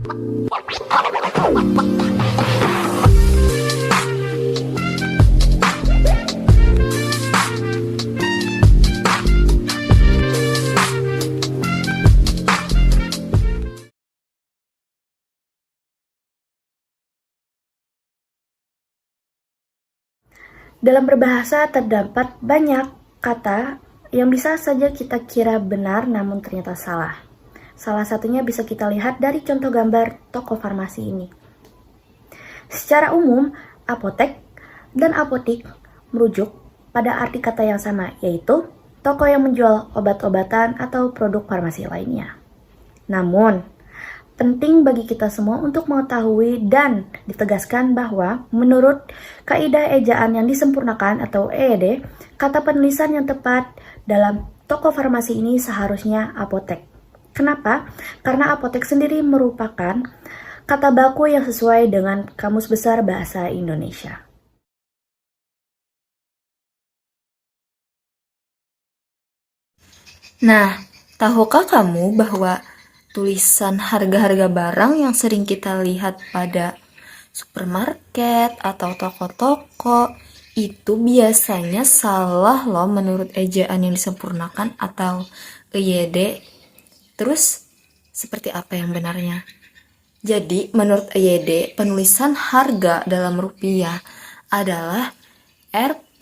Dalam berbahasa terdapat banyak kata yang bisa saja kita kira benar namun ternyata salah. Salah satunya bisa kita lihat dari contoh gambar toko farmasi ini. Secara umum, apotek dan apotik merujuk pada arti kata yang sama, yaitu toko yang menjual obat-obatan atau produk farmasi lainnya. Namun, penting bagi kita semua untuk mengetahui dan ditegaskan bahwa menurut kaidah ejaan yang disempurnakan atau EED, kata penulisan yang tepat dalam toko farmasi ini seharusnya apotek. Kenapa? Karena apotek sendiri merupakan kata baku yang sesuai dengan Kamus Besar Bahasa Indonesia. Nah, tahukah kamu bahwa tulisan harga-harga barang yang sering kita lihat pada supermarket atau toko-toko itu biasanya salah loh menurut ejaan yang disempurnakan atau EYD. Terus, seperti apa yang benarnya? Jadi, menurut EYD, penulisan harga dalam rupiah adalah Rp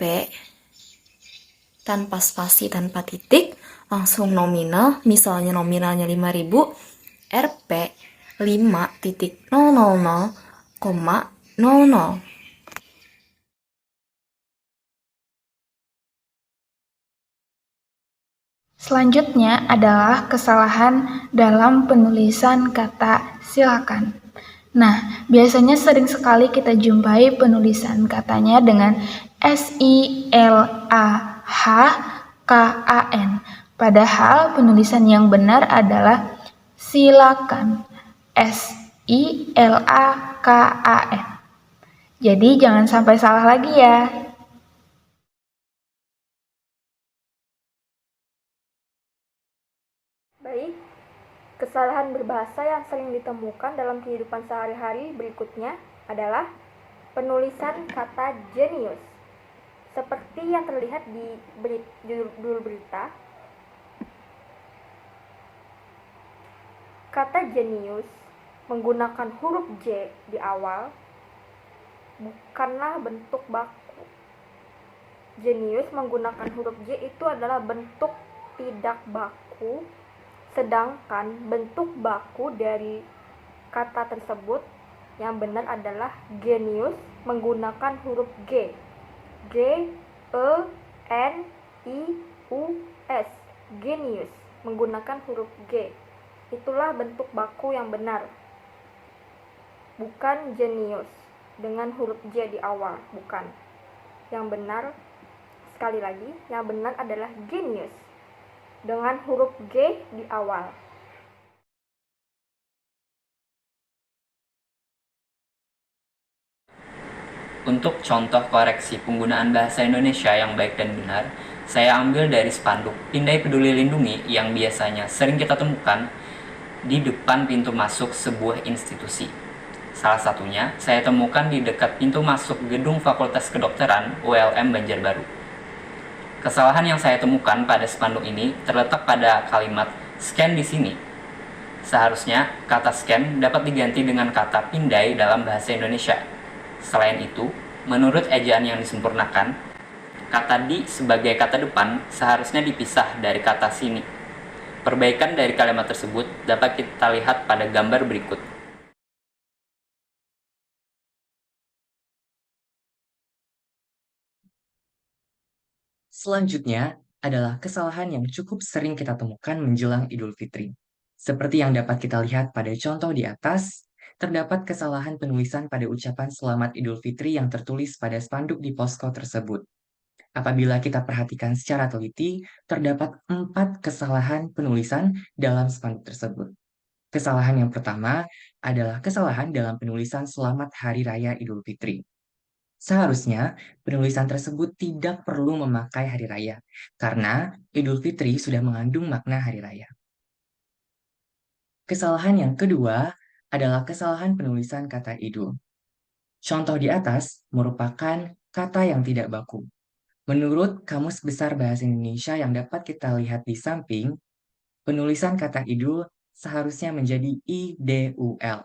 tanpa spasi, tanpa titik, langsung nominal, misalnya nominalnya 5.000, Rp 5.000,00. Selanjutnya adalah kesalahan dalam penulisan kata silakan. Nah, biasanya sering sekali kita jumpai penulisan katanya dengan SILAHKAN. Padahal penulisan yang benar adalah silakan. SILAKAN. Jadi jangan sampai salah lagi ya. Baik, kesalahan berbahasa yang sering ditemukan dalam kehidupan sehari-hari berikutnya adalah penulisan kata jenius. Seperti yang terlihat di judul berita, kata jenius menggunakan huruf J di awal bukanlah bentuk baku. Jenius menggunakan huruf J itu adalah bentuk tidak baku, sedangkan bentuk baku dari kata tersebut yang benar adalah genius menggunakan huruf G. G-E-N-I-U-S. Genius menggunakan huruf G. Itulah bentuk baku yang benar. Bukan jenius dengan huruf J di awal, bukan. Yang benar, sekali lagi, yang benar adalah genius dengan huruf G di awal. Untuk contoh koreksi penggunaan bahasa Indonesia yang baik dan benar, saya ambil dari spanduk Pindai Peduli Lindungi yang biasanya sering kita temukan di depan pintu masuk sebuah institusi. Salah satunya saya temukan di dekat pintu masuk gedung Fakultas Kedokteran ULM Banjarbaru. Kesalahan yang saya temukan pada spanduk ini terletak pada kalimat scan di sini. Seharusnya kata scan dapat diganti dengan kata pindai dalam bahasa Indonesia. Selain itu, menurut ejaan yang disempurnakan, kata di sebagai kata depan seharusnya dipisah dari kata sini. Perbaikan dari kalimat tersebut dapat kita lihat pada gambar berikut. Selanjutnya adalah kesalahan yang cukup sering kita temukan menjelang Idul Fitri. Seperti yang dapat kita lihat pada contoh di atas, terdapat kesalahan penulisan pada ucapan Selamat Idul Fitri yang tertulis pada spanduk di posko tersebut. Apabila kita perhatikan secara teliti, terdapat 4 kesalahan penulisan dalam spanduk tersebut. Kesalahan yang pertama adalah kesalahan dalam penulisan Selamat Hari Raya Idul Fitri. Seharusnya penulisan tersebut tidak perlu memakai hari raya, karena Idul Fitri sudah mengandung makna hari raya. Kesalahan yang kedua adalah kesalahan penulisan kata idul. Contoh di atas merupakan kata yang tidak baku. Menurut Kamus Besar Bahasa Indonesia yang dapat kita lihat di samping, penulisan kata idul seharusnya menjadi IDUL.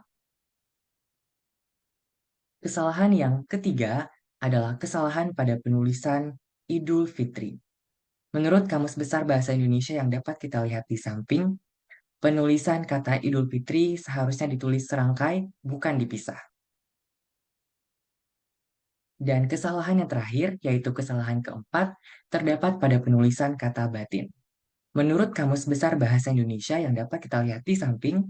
Kesalahan yang ketiga adalah kesalahan pada penulisan Idul Fitri. Menurut Kamus Besar Bahasa Indonesia yang dapat kita lihat di samping, penulisan kata Idul Fitri seharusnya ditulis serangkai, bukan dipisah. Dan kesalahan yang terakhir, yaitu kesalahan keempat, terdapat pada penulisan kata batin. Menurut Kamus Besar Bahasa Indonesia yang dapat kita lihat di samping,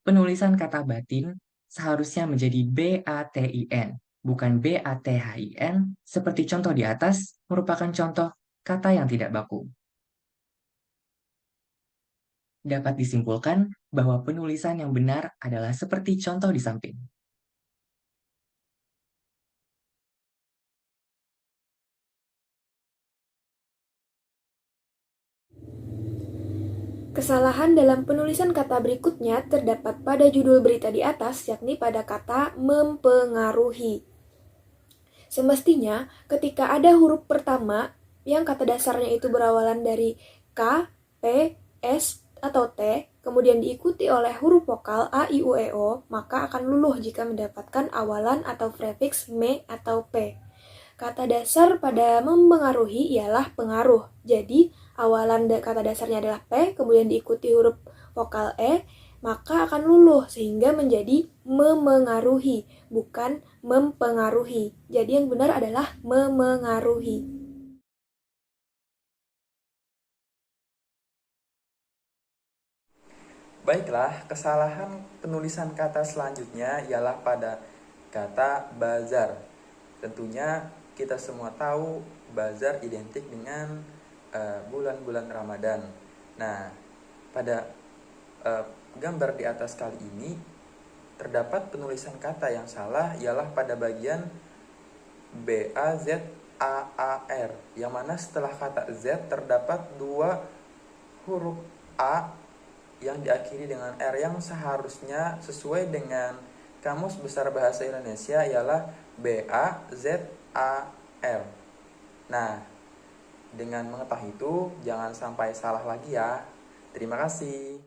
penulisan kata batin seharusnya menjadi BATIN, bukan BATHIN, seperti contoh di atas merupakan contoh kata yang tidak baku. Dapat disimpulkan bahwa penulisan yang benar adalah seperti contoh di samping. Kesalahan dalam penulisan kata berikutnya terdapat pada judul berita di atas, yakni pada kata mempengaruhi. Semestinya, ketika ada huruf pertama yang kata dasarnya itu berawalan dari K, P, S, atau T, kemudian diikuti oleh huruf vokal A, I, U, E, O, maka akan luluh jika mendapatkan awalan atau prefiks me atau P. Kata dasar pada mempengaruhi ialah pengaruh. Jadi, awalan kata dasarnya adalah P, kemudian diikuti huruf vokal E, maka akan luluh sehingga menjadi memengaruhi, bukan mempengaruhi. Jadi yang benar adalah memengaruhi. Baiklah, kesalahan penulisan kata selanjutnya ialah pada kata bazar. Tentunya kita semua tahu bazar identik dengan bulan-bulan Ramadan. Nah, pada gambar di atas kali ini terdapat penulisan kata yang salah ialah pada bagian BAZAAR, yang mana setelah kata Z terdapat dua huruf A yang diakhiri dengan R yang seharusnya sesuai dengan Kamus Besar Bahasa Indonesia ialah BAZAR. Nah, dengan mengetahui itu, jangan sampai salah lagi ya. Terima kasih.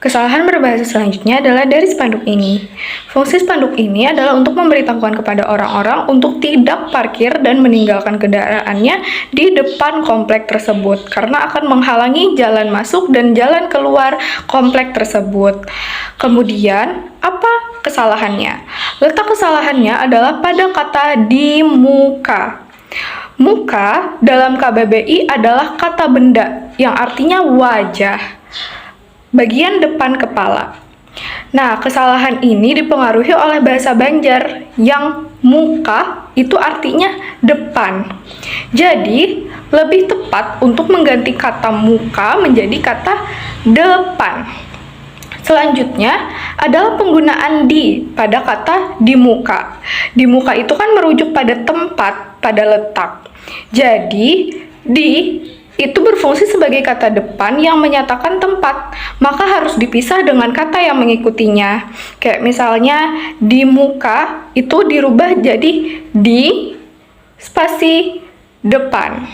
Kesalahan berbahasa selanjutnya adalah dari spanduk ini. Fungsi spanduk ini adalah untuk memberitahukan kepada orang-orang untuk tidak parkir dan meninggalkan kendaraannya di depan komplek tersebut karena akan menghalangi jalan masuk dan jalan keluar komplek tersebut. Kemudian, apa kesalahannya? Letak kesalahannya adalah pada kata di muka. Muka dalam KBBI adalah kata benda yang artinya wajah, bagian depan kepala. Nah, kesalahan ini dipengaruhi oleh bahasa Banjar yang muka itu artinya depan. Jadi, lebih tepat untuk mengganti kata muka menjadi kata depan. Selanjutnya adalah penggunaan di pada kata di muka. Di muka itu kan merujuk pada tempat, pada letak. Jadi, di itu berfungsi sebagai kata depan yang menyatakan tempat, maka harus dipisah dengan kata yang mengikutinya. Kayak misalnya di muka itu dirubah jadi di spasi depan.